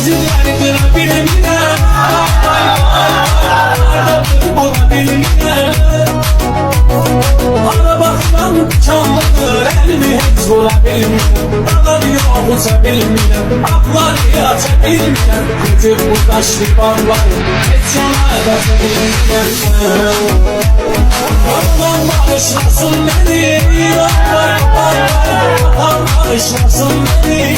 gözleri kırabilmem. Olabilmem. Arabadan çalmadır elimi hiç vurabilmem. Dağlar yok uçabilmem. Aklar yatabilmem. Küçük bu taşlı barlar hiç yana bakabilmem. Allah bağışlasın beni. Allah bağışlasın beni.